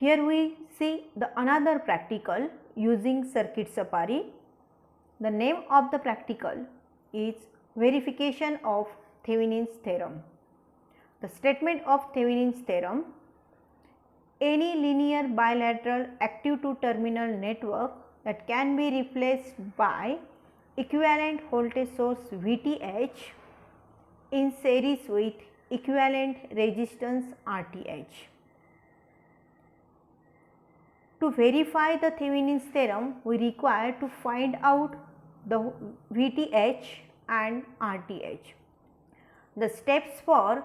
Here we see the another practical using circuit safari. The name of the practical is verification of Thevenin's theorem. The statement of Thevenin's theorem: any linear bilateral active two terminal network that can be replaced by equivalent voltage source VTH in series with equivalent resistance RTH. To verify the Thevenin's theorem, we require to find out the VTH and RTH. The steps for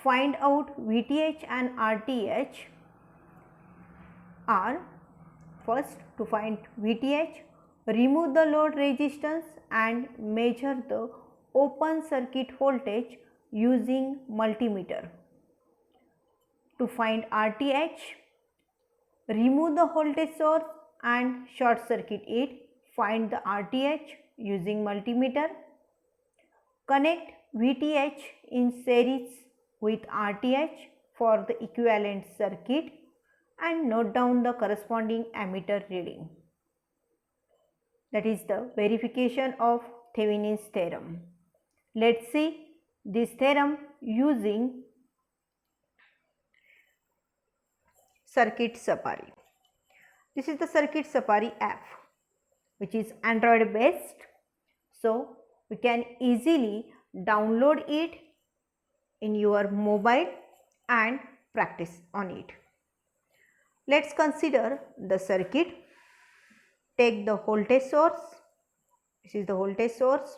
find out VTH and RTH are: first, to find VTH, remove the load resistance and measure the open circuit voltage using multimeter. To find RTH, remove the voltage source and short circuit it. Find the RTH using multimeter. Connect VTH in series with RTH for the equivalent circuit and note down the corresponding ammeter reading. That is the verification of Thevenin's theorem. Let's see this theorem using Circuit Safari. This is the Circuit Safari app, which is Android based. So, we can easily download it in your mobile and practice on it. Let's consider the circuit. Take the voltage source. This is the voltage source.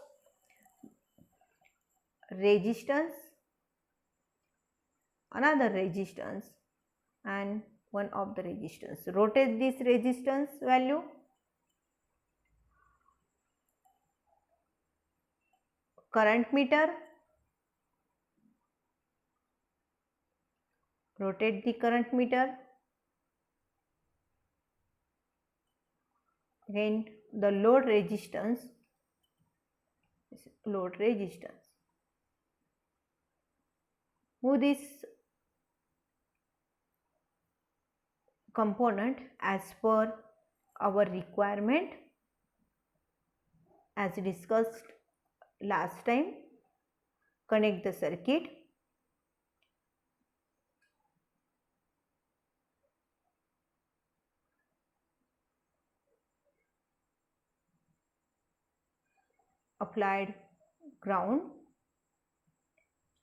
Resistance, another resistance, and one of the resistance. Rotate this resistance value. Current meter. Rotate the current meter. Again the load resistance. Load resistance. Move this component as per our requirement as discussed last time. Connect the circuit. Applied ground.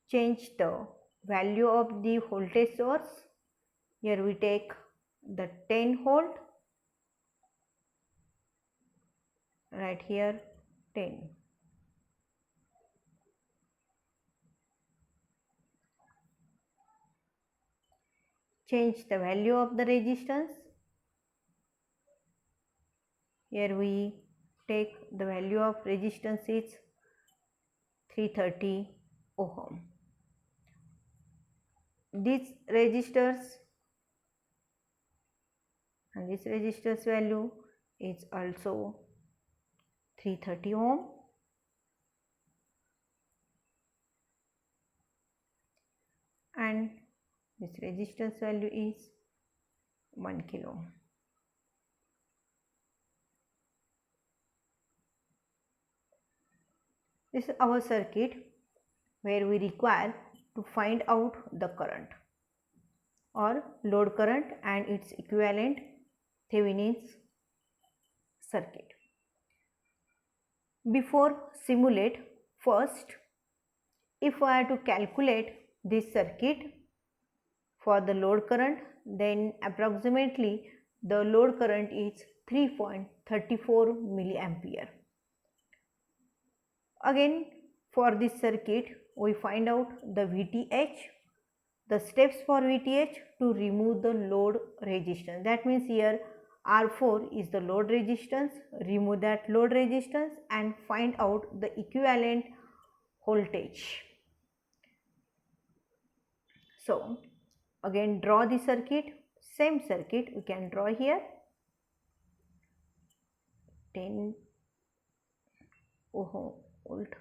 Change the value of the voltage source. Here we take the 10 volt, right here 10. Change the value of the resistance. Here we take the value of resistance is 330 ohm. These resistors and this resistance value is also 330 ohm. And this resistance value is 1 kilo. This is our circuit where we require to find out the current or load current and its equivalent Thevenin's circuit. Before simulate, first if I have to calculate this circuit for the load current, then approximately the load current is 3.34 milliampere. Again for this circuit we find out the VTH. The steps for VTH: to remove the load resistance. That means here R4 is the load resistance. Remove that load resistance and find out the equivalent voltage. So again draw the circuit. Same circuit we can draw here. 10 ohm volt.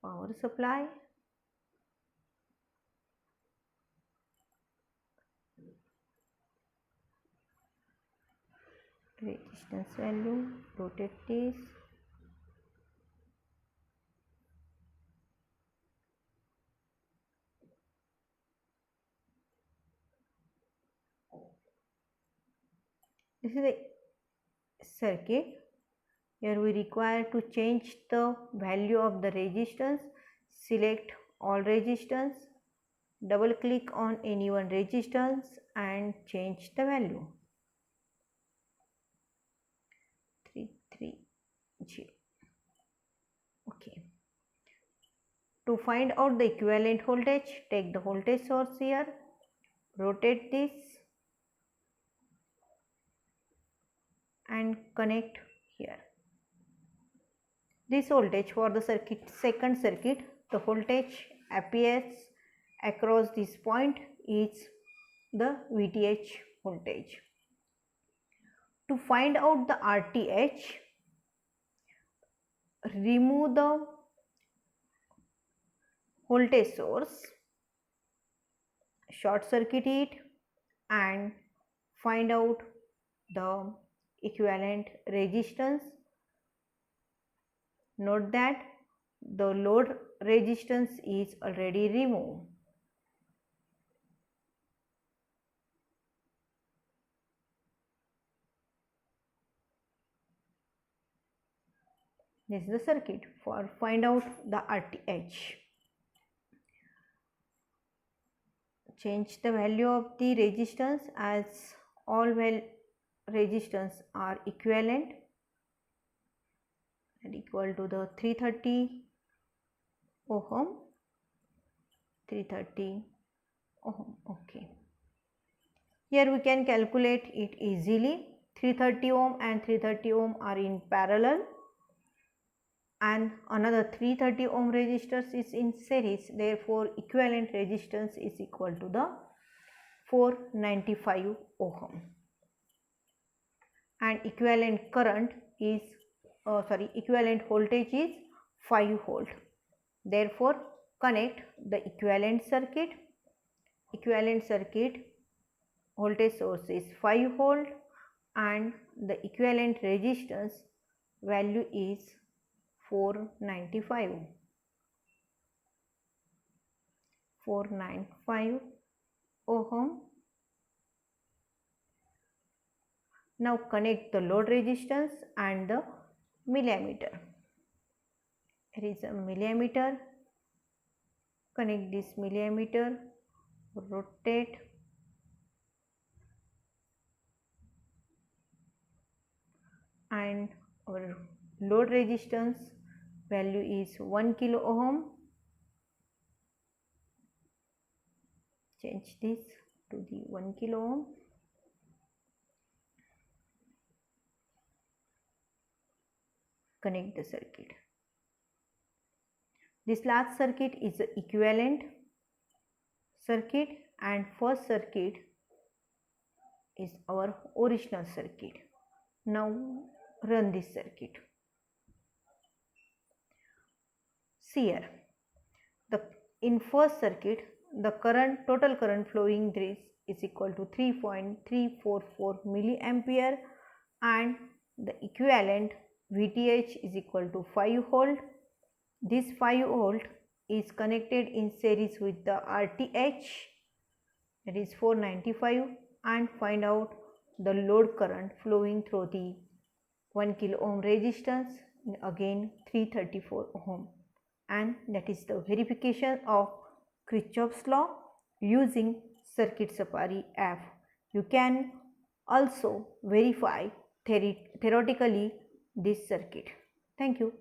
Power supply, resistance value, rotate this. This is the circuit. Here we require to change the value of the resistance. Select all resistance, double click on any one resistance and change the value. 330. Okay. To find out the equivalent voltage, take the voltage source here, rotate this and connect here. This voltage for the second circuit, the voltage appears across this point is the VTH voltage. To find out the RTH, remove the voltage source, short circuit it and find out the equivalent resistance. Note that the load resistance is already removed. This is the circuit for find out the RTH. Change the value of the resistance as all resistance are equivalent and equal to the 330 ohm, 330 ohm. Okay. Here we can calculate it easily. 330 ohm and 330 ohm are in parallel and another 330 ohm resistors is in series. Therefore, equivalent resistance is equal to the 495 ohm and equivalent current is equivalent voltage is 5 volt. Therefore, connect the equivalent circuit. Equivalent circuit voltage source is 5 volt and the equivalent resistance value is 495 ohm. Now connect the load resistance and the milliammeter. Here is a milliammeter. Connect this milliammeter, rotate and our load resistance value is 1 kilo ohm. Change this to the 1 kilo ohm. Connect the circuit. This last circuit is the equivalent circuit and first circuit is our original circuit. Now run this circuit. See here, in first circuit the total current flowing this is equal to 3.344 milliampere and the equivalent VTH is equal to 5 volt. This 5 volt is connected in series with the RTH, that is 495, and find out the load current flowing through the 1 kilo ohm resistance, again 334 ohm, and that is the verification of Kirchhoff's law using Circuit Safari app. You can also verify theoretically this circuit. Thank you.